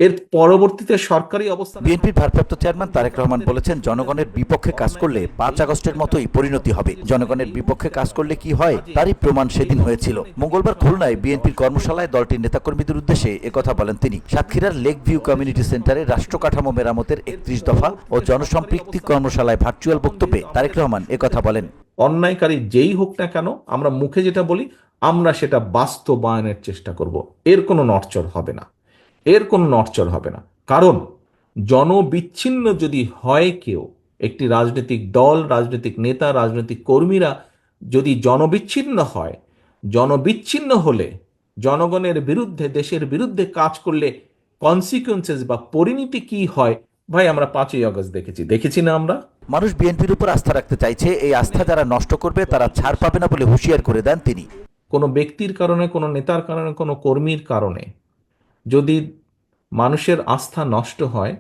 এর পরবর্তীতে সরকারি অবস্থান। বিএনপির ভারপ্রাপ্ত চেয়ারম্যান তারেক রহমান বলেছেন, জনগণের বিপক্ষে কাজ করলে 5 আগস্টের মতোই পরিণতি হবে। জনগণের বিপক্ষে কাজ করলে কি হয় তারই প্রমাণ সেদিন হয়েছিল। মঙ্গলবার খুলনায় বিএনপির কর্মশালায় দলটির নেতাকর্মীদের উদ্দেশ্যে একথা বলেন তিনি। সাতক্ষীরার লেক ভিউ কমিউনিটি সেন্টারে রাষ্ট্রকাঠামো মেরামতের 31 দফা ও জনসম্পৃক্তি কর্মশালায় ভার্চুয়াল বক্তব্যে তারেক রহমান একথা বলেন। অন্যায়কারী যেই হোক না কেন, আমরা মুখে যেটা বলি আমরা সেটা বাস্তবায়নের চেষ্টা করব। এর কোনো নড়চড় হবে না, এর কোনো নড়চড় হবে না। কারণ জনবিচ্ছিন্ন যদি হয় কেউ, একটি রাজনৈতিক দল, রাজনৈতিক নেতা, রাজনৈতিক কর্মীরা যদি জনবিচ্ছিন্ন হয়, জনবিচ্ছিন্ন হলে জনগণের বিরুদ্ধে, দেশের বিরুদ্ধে কাজ করলে কনসিকুয়েন্সেস বা পরিণতি কি হয়, ভাই আমরা 5ই আগস্ট দেখেছি না আমরা। মানুষ বিএনপির উপর আস্থা রাখতে চাইছে, এই আস্থা যারা নষ্ট করবে তারা ছাড় পাবে না বলে হুঁশিয়ার করে দেন তিনি। কোনো ব্যক্তির কারণে, কোনো নেতার কারণে, কোনো কর্মীর কারণে যদি মানুষের আস্থা নষ্ট হয়,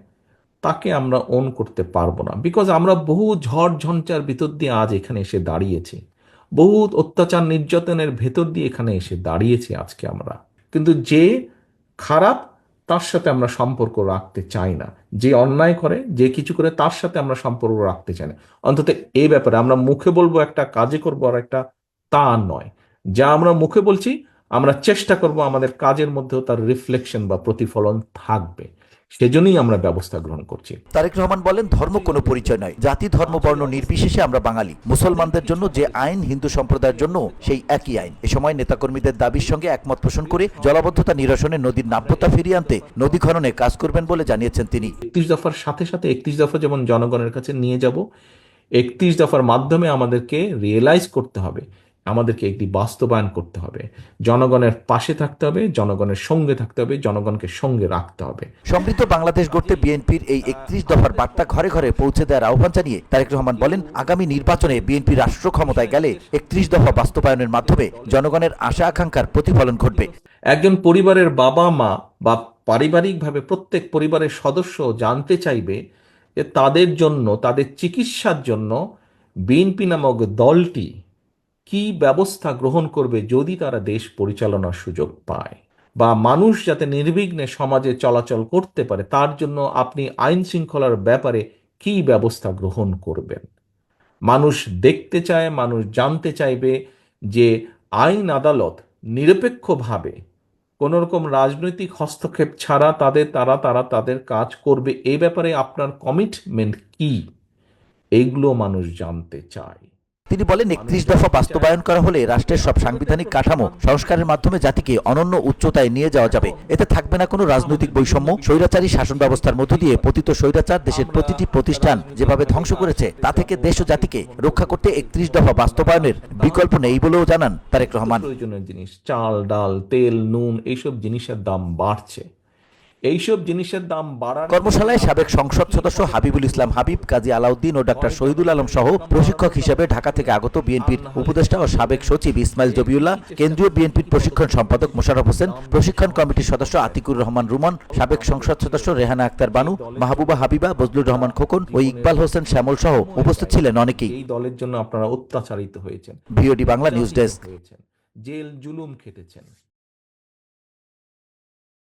তাকে আমরা ওন করতে পারবো না। বিকজ আমরা বহু ঝড় ঝঞ্ঝার ভিতর দিয়ে আজ এখানে এসে দাঁড়িয়েছি, বহু অত্যাচার নির্যাতনের ভেতর দিয়ে এখানে এসে দাঁড়িয়েছি আজকে আমরা। কিন্তু যে খারাপ, তার সাথে আমরা সম্পর্ক রাখতে চাই না। যে অন্যায় করে, যে কিছু করে, তার সাথে আমরা সম্পর্ক রাখতে চাই না। অন্তত এই ব্যাপারে আমরা মুখে বলবো একটা, কাজে করবো আর একটা, তা নয়। যা আমরা মুখে বলছি, আমরা চেষ্টা করব আমাদের কাজের মধ্যেও তার রিফ্লেকশন বা প্রতিফলন থাকবে। সেজন্যই আমরা ব্যবস্থা গ্রহণ করছি। তারেক রহমান বলেন, ধর্ম কোনো পরিচয় নয়, জাতি ধর্ম বর্ণ নির্বিশেষে আমরা বাঙালি। মুসলমানদের জন্য যে আইন হিন্দু সম্প্রদায়ের জন্য সেই একই আইন। এ সময় নেতাকর্মীদের দাবির সঙ্গে একমত পোষণ করে জলাবদ্ধতা নিরসনে, নদীর নাব্যতা ফিরিয়ে আনতে নদী খননে কাজ করবেন বলে জানিয়েছেন তিনি। 31 দফার সাথে সাথে 31 দফা যেমন জনগণের কাছে নিয়ে যাব, 31 দফার মাধ্যমে আমাদেরকে রিয়েলাইজ করতে হবে, আমাদেরকে একটি বাস্তবায়ন করতে হবে। জনগণের পাশে থাকতে হবে, জনগণের সঙ্গে থাকতে হবে, জনগণকে সঙ্গে রাখতে হবে। সমৃদ্ধ বাংলাদেশ গড়তে বিএনপির এই 31 দফার বার্তা ঘরে ঘরে পৌঁছে দেওয়ার আহ্বান জানিয়ে তারেক রহমান বলেন, আগামী নির্বাচনে বিএনপি রাষ্ট্র ক্ষমতায় গেলে 31 দফা বাস্তবায়নের মাধ্যমে জনগণের আশা আকাঙ্ক্ষার প্রতিফলন ঘটবে। একজন পরিবারের বাবা মা বা পারিবারিকভাবে প্রত্যেক পরিবারের সদস্য জানতে চাইবে যে তাদের জন্য, তাদের চিকিৎসার জন্য বিএনপি নামক দলটি কি ব্যবস্থা গ্রহণ করবে যদি তারা দেশ পরিচালনার সুযোগ পায়, বা মানুষ যাতে নির্বিঘ্নে সমাজে চলাচল করতে পারে তার জন্য আপনি আইন শৃঙ্খলার ব্যাপারে কি ব্যবস্থা গ্রহণ করবেন। মানুষ দেখতে চায়, মানুষ জানতে চাইবে যে আইন আদালত নিরপেক্ষভাবে কোনো রকম রাজনৈতিক হস্তক্ষেপ ছাড়া তাদের কাজ করবে। এই ব্যাপারে আপনার কমিটমেন্ট কি, এইগুলো মানুষ জানতে চায়। তিনি বলেন, 31 দফা বাস্তবায়ন করা হলে রাষ্ট্রের সব সাংবিধানিক কাঠামো সংস্কারের মাধ্যমে জাতিকে অনন্য উচ্চতায় নিয়ে যাওয়া যাবে। এতে থাকবে না কোনো রাজনৈতিক বৈষম্য। স্বৈরাচারী শাসন ব্যবস্থার মধ্য দিয়ে পতিত স্বৈরাচার দেশের প্রতিটি প্রতিষ্ঠান যেভাবে ধ্বংস করেছে, তা থেকে দেশ ও জাতিকে রক্ষা করতে 31 দফা বাস্তবায়নের বিকল্প নেই বলেও জানান তারেক রহমান। প্রয়োজনীয় জিনিস, চাল ডাল তেল নুন, এইসব জিনিসের দাম বাড়ছে। এইসব জিনিসের দাম বাড়ার কর্মশালায় সাবেক সংসদ সদস্য হাবিবুল ইসলাম হাবিব, কাজী আলাউদ্দিন ও ডাক্তার শহীদুল আলম সহ প্রশিক্ষক হিসেবে ঢাকা থেকে আগত বিএনপির উপদেষ্টা ও সাবেক সচিব ইসমাইল জবিউল্লাহ, কেন্দ্রীয় বিএনপির প্রশিক্ষণ সম্পাদক মোশাররফ হোসেন, প্রশিক্ষণ কমিটির সদস্য আতিকুর রহমান রুমন, সাবেক সংসদ সদস্য রেহানা আক্তার বানু, মাহবুবা হাবিবা, বজলুর রহমান খোকন ও ইকবাল হোসেন শ্যামল সহ উপস্থিত ছিলেন অনেকেই। এই দলের জন্য আপনারা অত্যাচারিত হয়েছেন। VOD Bangla news desk. জেল জুলুম খেটেছেন।